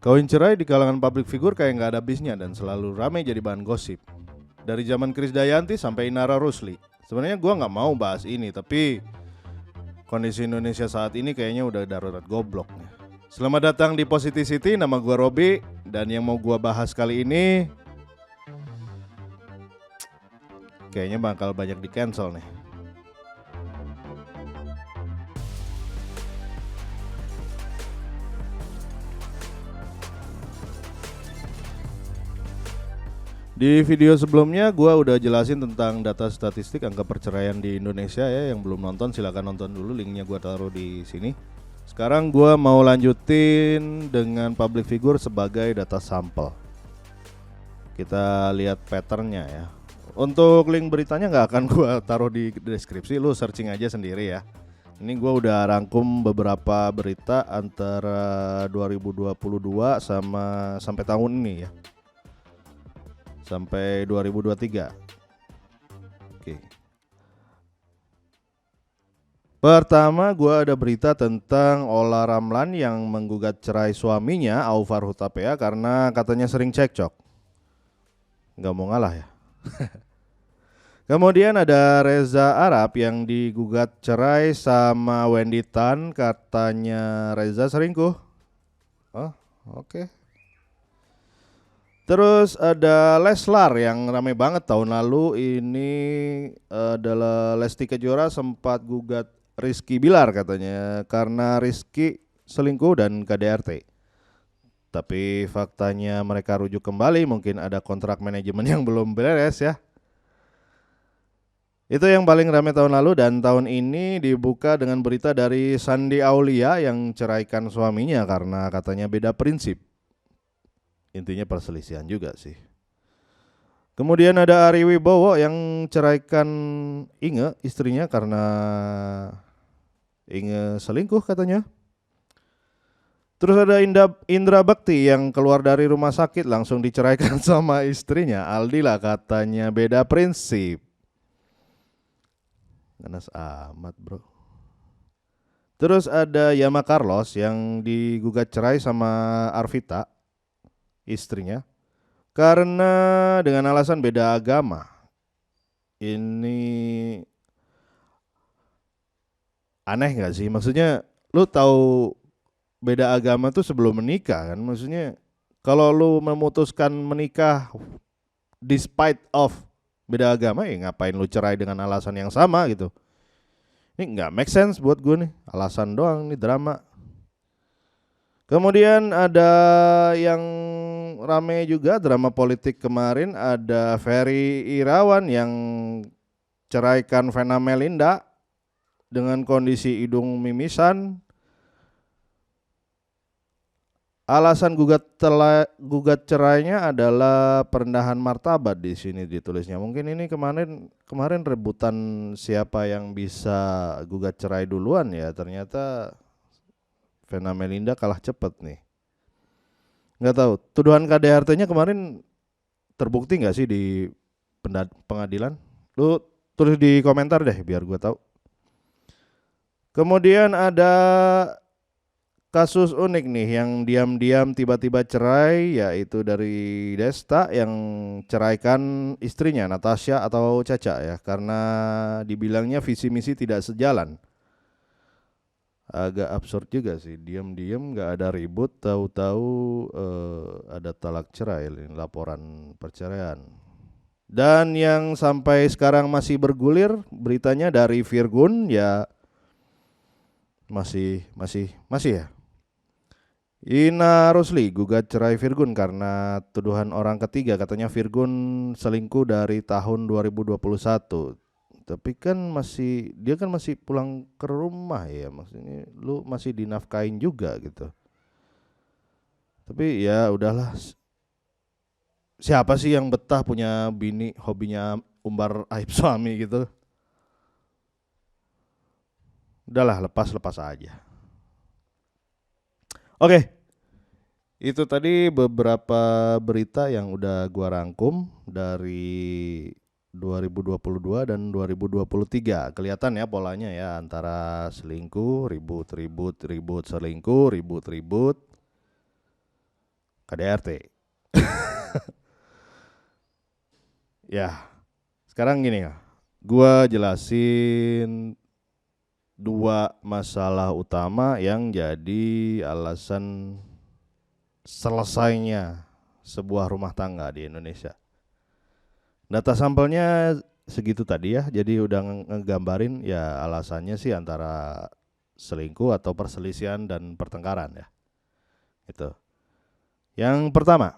Kawin cerai di kalangan public figure kayak nggak ada habisnya dan selalu ramai jadi bahan gosip. Dari zaman Krisdayanti sampai Inara Rusli. Sebenarnya gue nggak mau bahas ini, tapi kondisi Indonesia saat ini kayaknya udah darurat goblok nih. Selamat datang di Positivity, nama gue Robi. Dan yang mau gue bahas kali ini kayaknya bakal banyak di cancel nih. Di video sebelumnya gue udah jelasin tentang data statistik angka perceraian di Indonesia ya. Yang belum nonton silakan nonton dulu, linknya gue taruh di sini. Sekarang gue mau lanjutin dengan public figure sebagai data sampel. Kita lihat patternnya ya. Untuk link beritanya nggak akan gue taruh di deskripsi, lu searching aja sendiri ya. Ini gue udah rangkum beberapa berita antara 2022 sama sampai tahun ini ya. Sampai 2023. Oke. Pertama gue ada berita tentang Olla Ramlan yang menggugat cerai suaminya Aufar Hutapea karena katanya sering cekcok. Gak mau ngalah ya. Kemudian ada Reza Arab yang digugat cerai sama Wendy Tan, katanya Reza selingkuh. Oh, oke. Terus ada Leslar yang ramai banget tahun lalu. Ini adalah Lesti Kejora sempat gugat Rizky Bilar katanya karena Rizky selingkuh dan KDRT. Tapi faktanya mereka rujuk kembali, mungkin ada kontrak manajemen yang belum beres ya. Itu yang paling ramai tahun lalu, dan tahun ini dibuka dengan berita dari Sandi Aulia yang ceraikan suaminya karena katanya beda prinsip. Intinya perselisihan juga sih. Kemudian ada Ari Wibowo yang ceraikan Inge, istrinya, karena Inge selingkuh katanya. Terus ada Indra Bekti yang keluar dari rumah sakit langsung diceraikan sama istrinya. Aldila katanya beda prinsip. Ganas amat bro. Terus ada Yama Carlos yang digugat cerai sama Arvita, istrinya, karena dengan alasan beda agama. Ini aneh gak sih? Maksudnya lu tahu beda agama tuh sebelum menikah kan? Maksudnya kalau lu memutuskan menikah despite of beda agama, ya ngapain lu cerai dengan alasan yang sama gitu? Ini gak make sense buat gue nih. Alasan doang nih, drama. Kemudian ada yang rame juga drama politik kemarin, ada Ferry Irawan yang ceraikan Vena Melinda dengan kondisi hidung mimisan. Alasan gugat cerainya adalah perendahan martabat di sini ditulisnya. Mungkin ini kemarin rebutan siapa yang bisa gugat cerai duluan ya. Ternyata Vena Melinda kalah cepet nih. Nggak tahu, tuduhan KDRT-nya kemarin terbukti nggak sih di pengadilan? Lu tulis di komentar deh biar gue tahu. Kemudian ada kasus unik nih yang diam-diam tiba-tiba cerai, yaitu dari Desta yang ceraikan istrinya Natasha atau Caca ya, karena dibilangnya visi misi tidak sejalan. Agak absurd juga sih, diam-diam nggak ada ribut, tahu-tahu ada talak cerai, laporan perceraian. Dan yang sampai sekarang masih bergulir beritanya dari Virgun ya, masih ya. Ina Rusli gugat cerai Virgun karena tuduhan orang ketiga, katanya Virgun selingkuh dari tahun 2021. Tapi kan dia kan masih pulang ke rumah ya, maksudnya lu masih dinafkain juga gitu. Tapi ya udahlah, siapa sih yang betah punya bini hobinya umbar aib suami gitu. Udahlah, lepas aja. Oke, itu tadi beberapa berita yang udah gua rangkum dari 2022 dan 2023. Kelihatan ya polanya ya, antara selingkuh, ribut, selingkuh, ribut. KDRT. Ya, sekarang gini ya. Gua jelasin dua masalah utama yang jadi alasan selesainya sebuah rumah tangga di Indonesia. Data sampelnya segitu tadi ya, jadi udah ngegambarin ya alasannya sih antara selingkuh atau perselisihan dan pertengkaran ya. Itu. Yang pertama,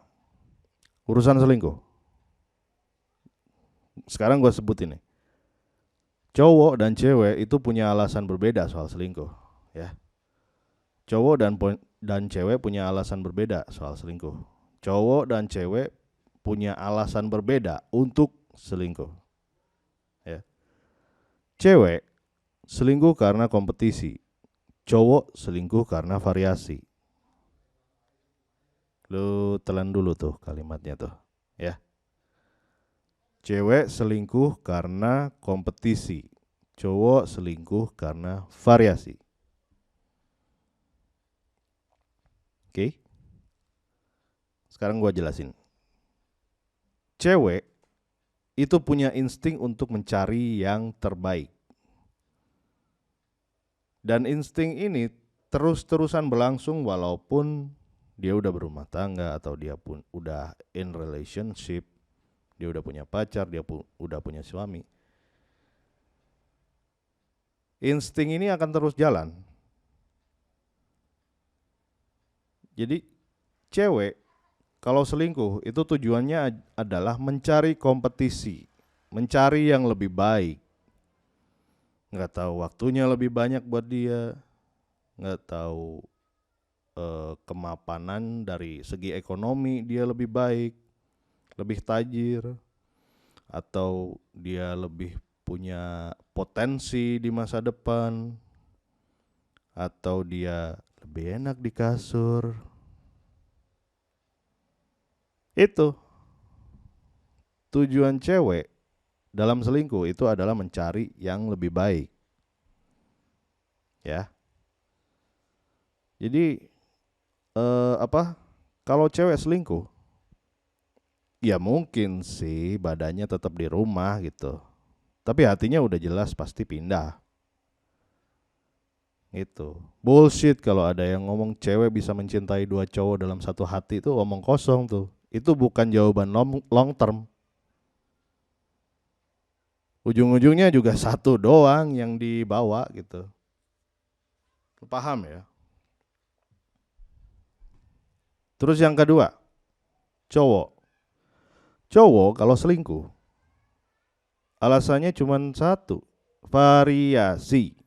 urusan selingkuh. Sekarang gue sebut ini. Cowok dan cewek itu punya alasan berbeda soal selingkuh, ya. Cowok dan cewek punya alasan berbeda soal selingkuh. Cowok dan cewek punya alasan berbeda untuk selingkuh. Ya. Cewek selingkuh karena kompetisi. Cowok selingkuh karena variasi. Lu telan dulu tuh kalimatnya tuh, ya. Cewek selingkuh karena kompetisi. Cowok selingkuh karena variasi. Oke. Sekarang gua jelasin. Cewek itu punya insting untuk mencari yang terbaik. Dan insting ini terus-terusan berlangsung walaupun dia udah berumah tangga atau dia pun udah in relationship, dia udah punya pacar, dia udah punya suami. Insting ini akan terus jalan. Jadi cewek kalau selingkuh itu tujuannya adalah mencari kompetisi, mencari yang lebih baik. Nggak tahu waktunya lebih banyak buat dia, nggak tahu kemapanan dari segi ekonomi dia lebih baik, lebih tajir, atau dia lebih punya potensi di masa depan, atau dia lebih enak di kasur. Itu tujuan cewek dalam selingkuh itu adalah mencari yang lebih baik. Ya. Jadi kalau cewek selingkuh, ya mungkin sih badannya tetap di rumah gitu. Tapi hatinya udah jelas pasti pindah. Itu bullshit kalau ada yang ngomong cewek bisa mencintai dua cowok dalam satu hati, itu omong kosong tuh. Itu bukan jawaban long term. Ujung-ujungnya juga satu doang yang dibawa gitu. Paham ya? Terus yang kedua, cowok. Cowok kalau selingkuh alasannya cuma satu, variasi.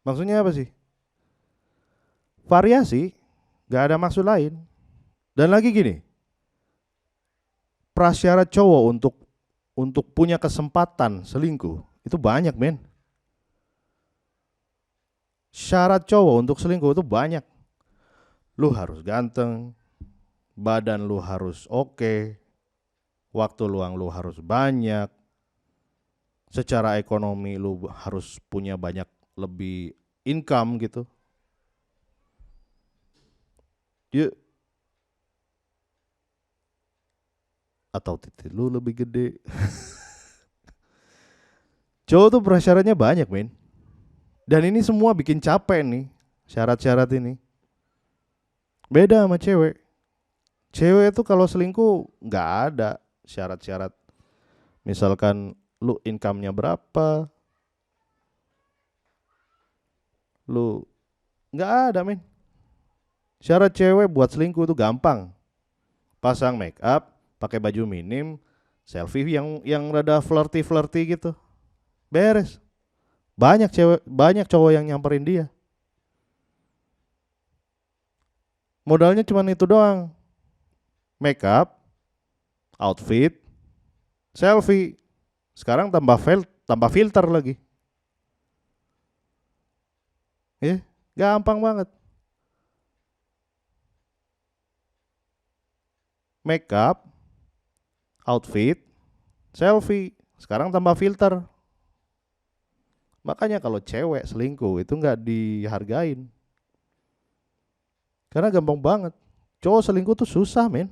Maksudnya apa sih? Variasi, gak ada maksud lain. Dan lagi gini, prasyarat cowok untuk punya kesempatan selingkuh itu banyak, men. Syarat cowok untuk selingkuh itu banyak. Lu harus ganteng, badan lu harus oke, waktu luang lu harus banyak, secara ekonomi lu harus punya banyak lebih income gitu. Atau titik lu lebih gede. Cowok tuh prasyaratnya banyak, men. Dan ini semua bikin capek nih, syarat-syarat ini. Beda sama cewek. Cewek itu kalau selingkuh nggak ada syarat-syarat. Misalkan lu income-nya berapa, lu nggak ada, men. Syarat cewek buat selingkuh itu gampang. Pasang make up, pakai baju minim, selfie yang rada flirty gitu. Beres. Banyak cowok yang nyamperin dia. Modalnya cuma itu doang. Make up, outfit, selfie. Sekarang tambah filter lagi. Gampang banget. Make up, outfit, selfie. Sekarang tambah filter. Makanya kalau cewek selingkuh itu nggak dihargain. Karena gampang banget. Cowok selingkuh tuh susah, men.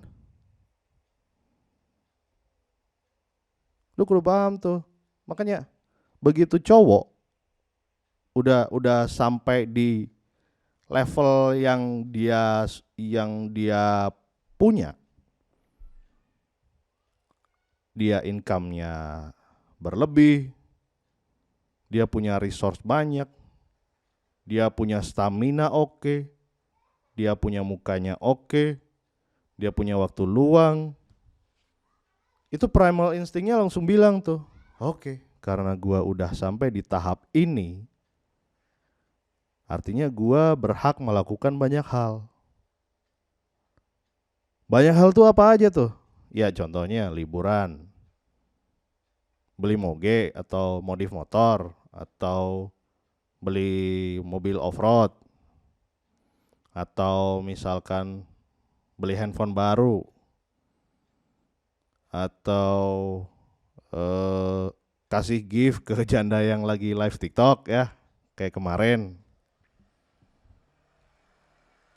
Lu kudu paham tuh. Makanya begitu cowok udah sampai di level yang dia punya, dia income-nya berlebih, dia punya resource banyak, dia punya stamina oke, dia punya mukanya oke, dia punya waktu luang. Itu primal instingnya langsung bilang tuh, oke, karena gua udah sampai di tahap ini, artinya gua berhak melakukan banyak hal. Banyak hal tuh apa aja tuh? Ya contohnya liburan, beli moge atau modif motor, atau beli mobil off-road, atau misalkan beli handphone baru, atau kasih gift ke janda yang lagi live TikTok ya, kayak kemarin.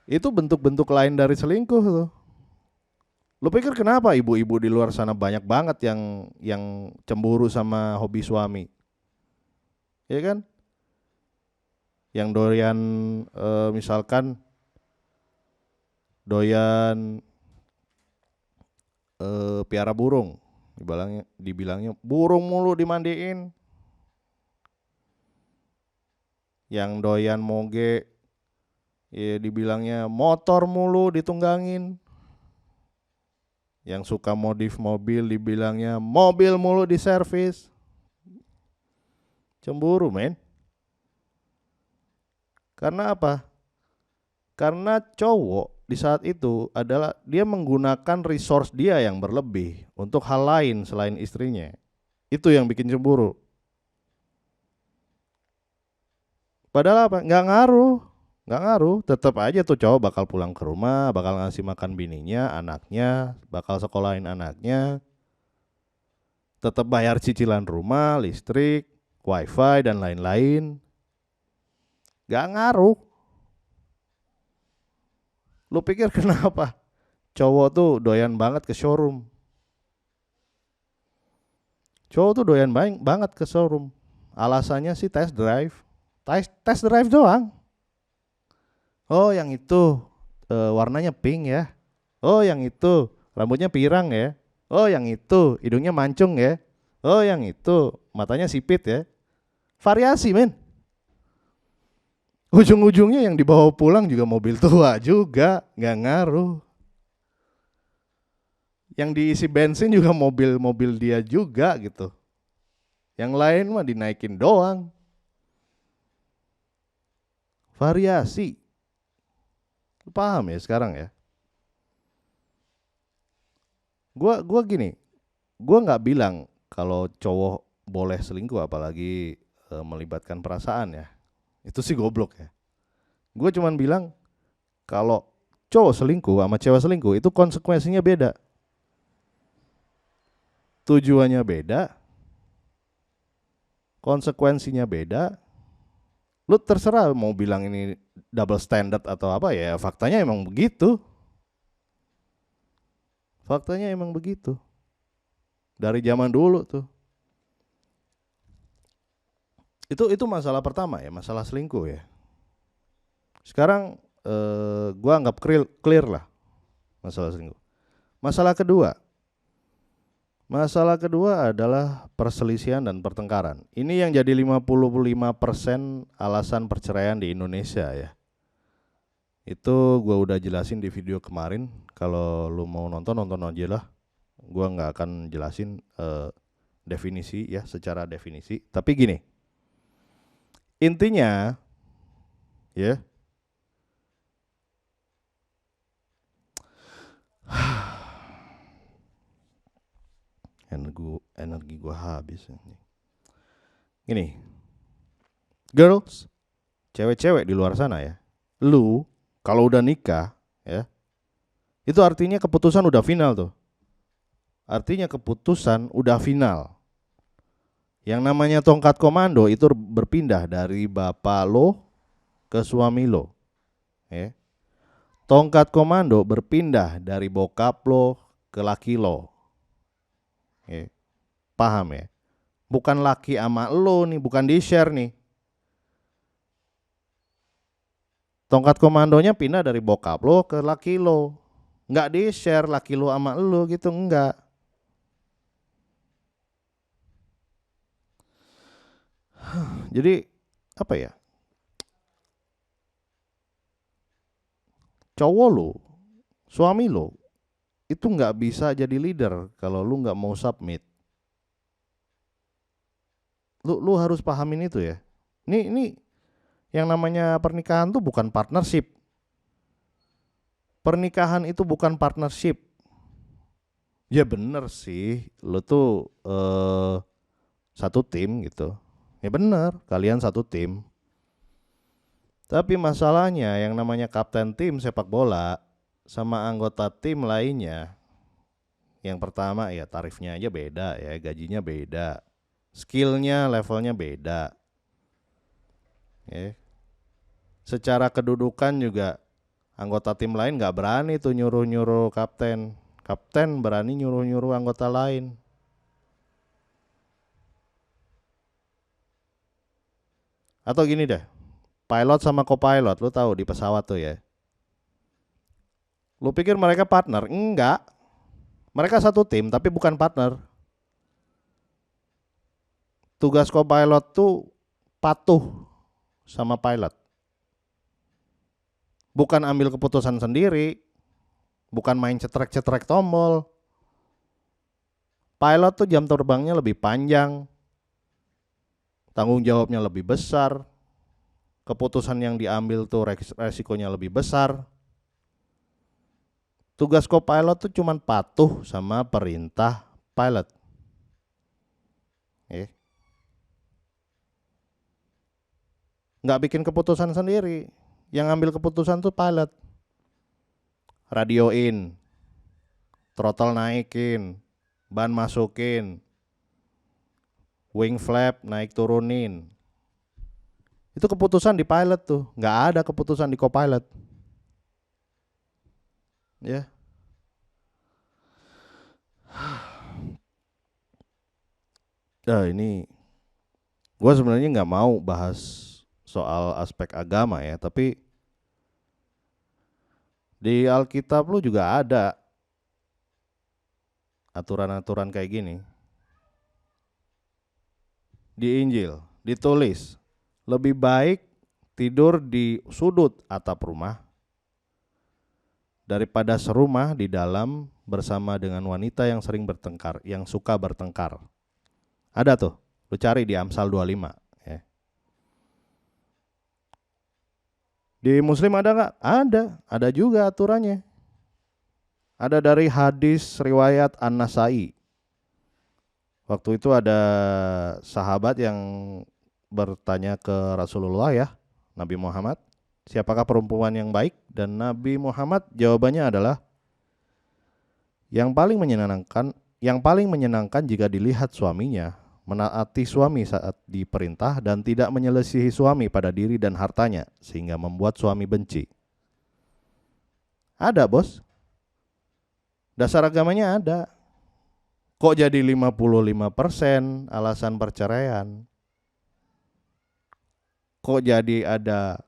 Itu bentuk-bentuk lain dari selingkuh tuh. Lu pikir kenapa ibu-ibu di luar sana banyak banget yang cemburu sama hobi suami? Ya kan? Yang doyan misalkan doyan piara burung. Dibilangnya burung mulu dimandiin. Yang doyan moge ya dibilangnya motor mulu ditunggangin. Yang suka modif mobil dibilangnya mobil mulu diservis. Cemburu, men. Karena apa? Karena cowok di saat itu adalah dia menggunakan resource dia yang berlebih untuk hal lain selain istrinya. Itu yang bikin cemburu. Padahal apa? Nggak ngaruh. Tetap aja tuh cowok bakal pulang ke rumah, bakal ngasih makan bininya, anaknya, bakal sekolahin anaknya, tetap bayar cicilan rumah, listrik, wifi dan lain-lain. Nggak ngaruh. Lu pikir kenapa? Cowok tuh doyan banget ke showroom. Alasannya sih test drive. Test drive doang. Oh yang itu warnanya pink ya. Oh yang itu rambutnya pirang ya. Oh yang itu hidungnya mancung ya. Oh yang itu matanya sipit ya. Variasi, men. Ujung-ujungnya yang dibawa pulang juga mobil tua juga, nggak ngaruh. Yang diisi bensin juga mobil-mobil dia juga gitu. Yang lain mah dinaikin doang. Variasi. Paham ya sekarang ya? Gua gini, gua nggak bilang kalau cowok boleh selingkuh apalagi melibatkan perasaan ya. Itu sih goblok ya. Gue cuman bilang kalau cowok selingkuh sama cewek selingkuh itu konsekuensinya beda. Tujuannya beda, konsekuensinya beda. Lu terserah mau bilang ini double standard atau apa ya, faktanya emang begitu. Faktanya emang begitu. Dari zaman dulu tuh. Itu masalah pertama ya, masalah selingkuh ya. Sekarang gua anggap clear lah masalah selingkuh. Masalah kedua adalah perselisihan dan pertengkaran. Ini yang jadi 55% alasan perceraian di Indonesia ya. Itu gua udah jelasin di video kemarin. Kalau lu mau nonton aja lah. Gua nggak akan jelasin definisi ya, secara definisi. Tapi gini, intinya ya, energi gua habis. Gini, girls, cewek-cewek di luar sana ya, lu kalau udah nikah ya, itu artinya keputusan udah final tuh. Artinya keputusan udah final. Yang namanya tongkat komando itu berpindah dari bapak lo ke suami lo. Ya. tongkat komando berpindah dari bokap lo ke laki lo. Paham ya? Bukan laki ama lo nih, bukan di-share nih. Tongkat komandonya pindah dari bokap lo ke laki lo. Nggak di-share laki lo sama lo gitu, enggak. Jadi apa ya? Cowok lo, suami lo itu nggak bisa jadi leader kalau lu nggak mau submit. Lu harus pahamin itu ya. Ini yang namanya pernikahan tuh bukan partnership. Pernikahan itu bukan partnership. Ya bener sih, lu tuh satu tim gitu. Ya bener, kalian satu tim. Tapi masalahnya yang namanya kapten tim sepak bola sama anggota tim lainnya, yang pertama ya tarifnya aja beda ya, gajinya beda, skillnya levelnya beda. Secara kedudukan juga anggota tim lain gak berani tuh nyuruh-nyuruh kapten. Kapten berani nyuruh-nyuruh anggota lain. Atau gini deh, pilot sama co-pilot, lu tahu di pesawat tuh ya. Lu pikir mereka partner? Enggak. Mereka satu tim tapi bukan partner. Tugas co-pilot tuh patuh sama pilot. Bukan ambil keputusan sendiri, bukan main cetrek-cetrek tombol. Pilot tuh jam terbangnya lebih panjang, tanggung jawabnya lebih besar, keputusan yang diambil tuh resikonya lebih besar. Tugas co-pilot tuh cuman patuh sama perintah pilot. Nggak bikin keputusan sendiri. Yang ambil keputusan tuh pilot. Radioin, throttle naikin, ban masukin, wing flap naik turunin. Itu keputusan di pilot tuh, nggak ada keputusan di co-pilot. Ya. Nah ini, gue sebenarnya nggak mau bahas soal aspek agama ya, tapi di Alkitab lu juga ada aturan-aturan kayak gini. Di Injil ditulis, lebih baik tidur di sudut atap rumah daripada serumah di dalam bersama dengan wanita yang sering bertengkar, yang suka bertengkar. Ada tuh, lu cari di Amsal 25. Di Muslim ada nggak? Ada juga aturannya. Ada dari hadis riwayat An-Nasai. Waktu itu ada sahabat yang bertanya ke Rasulullah ya, Nabi Muhammad, siapakah perempuan yang baik? Dan Nabi Muhammad jawabannya adalah yang paling menyenangkan jika dilihat suaminya menaati suami saat diperintah dan tidak menyelisihi suami pada diri dan hartanya sehingga membuat suami benci. Ada bos, dasar agamanya ada. Kok jadi 55% alasan perceraian? Kok jadi ada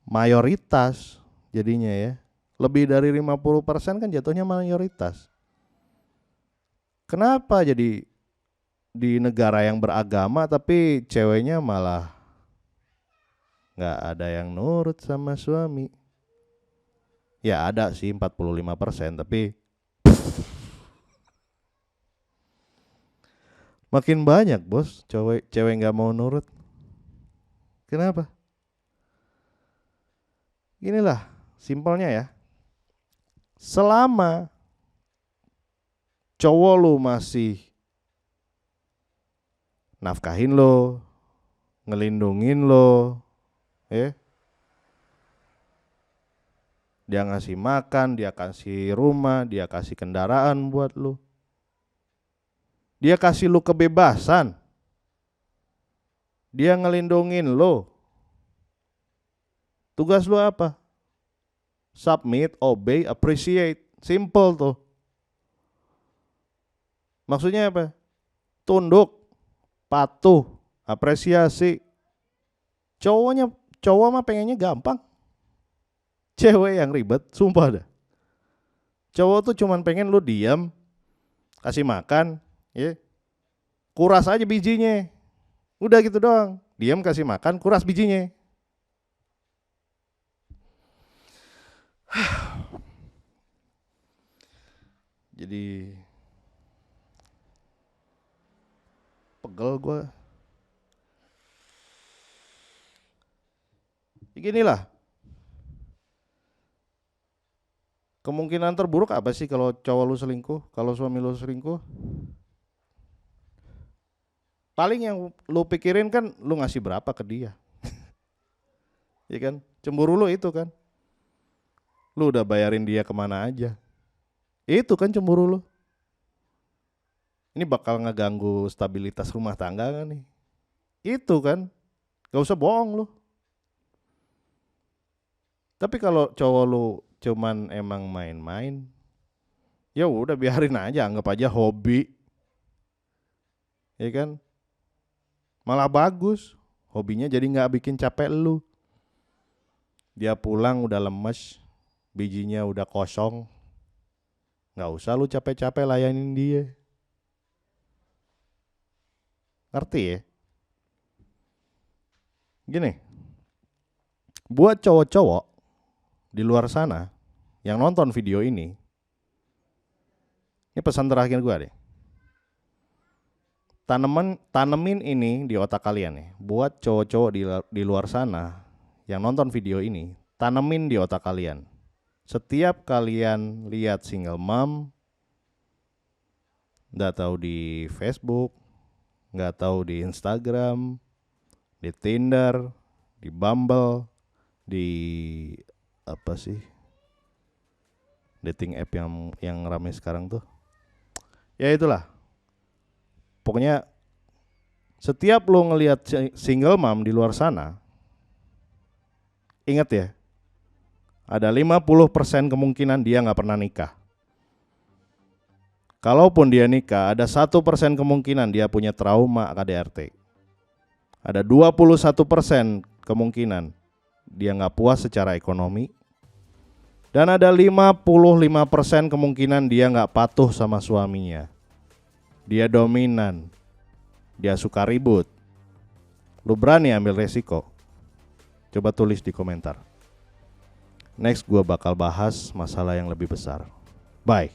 mayoritas jadinya ya? Lebih dari 50% kan jatuhnya mayoritas. Kenapa jadi di negara yang beragama tapi ceweknya malah gak ada yang nurut sama suami? Ya ada sih 45%, tapi makin banyak bos cewek gak mau nurut. Kenapa? Inilah simpelnya ya. Selama cowok lu masih nafkahin lo, ngelindungin lo, dia ngasih makan, dia kasih rumah, dia kasih kendaraan buat lu, dia kasih lu kebebasan, dia ngelindungin lo. Tugas lu apa? Submit, obey, appreciate. Simple tuh. Maksudnya apa? Tunduk, patuh, apresiasi. Cowok mah pengennya gampang. Cewek yang ribet, sumpah dah. Cowok tuh cuman pengen lu diam, kasih makan, ya. Kuras aja bijinya. Udah gitu doang. Diam, kasih makan, kuras bijinya. Jadi pegel gue. Ginilah. Kemungkinan terburuk apa sih kalau cowok lu selingkuh, kalau suami lu selingkuh? Paling yang lu pikirin kan lu ngasih berapa ke dia. Ya kan? Cemburu lu itu kan. Lu udah bayarin dia kemana aja. Itu kan cemburu lu. Ini bakal ngeganggu stabilitas rumah tangga kan nih. Itu kan. Gak usah bohong lu. Tapi kalau cowok lu cuman emang main-main, ya udah biarin aja, anggap aja hobi. Ya kan? Malah bagus. Hobinya jadi gak bikin capek lu. Dia pulang udah lemes, bijinya udah kosong. Gak usah lu capek-capek layanin dia. Ngerti ya? Gini, buat cowok-cowok di luar sana yang nonton video ini pesan terakhir gue deh. Tanemin ini di otak kalian nih. Buat cowok-cowok di luar sana yang nonton video ini, tanemin di otak kalian. Setiap kalian lihat single mom, nggak tahu di Facebook, nggak tahu di Instagram, di Tinder, di Bumble, di apa sih dating app yang ramai sekarang tuh, ya itulah. Pokoknya setiap lo ngelihat single mom di luar sana, ingat ya, ada 50% kemungkinan dia gak pernah nikah. Kalaupun dia nikah, ada 1% kemungkinan dia punya trauma KDRT. Ada 21% kemungkinan dia gak puas secara ekonomi. Dan ada 55% kemungkinan dia gak patuh sama suaminya. Dia dominan. Dia suka ribut. Lu berani ambil resiko? Coba tulis di komentar. Next gua bakal bahas masalah yang lebih besar. Bye.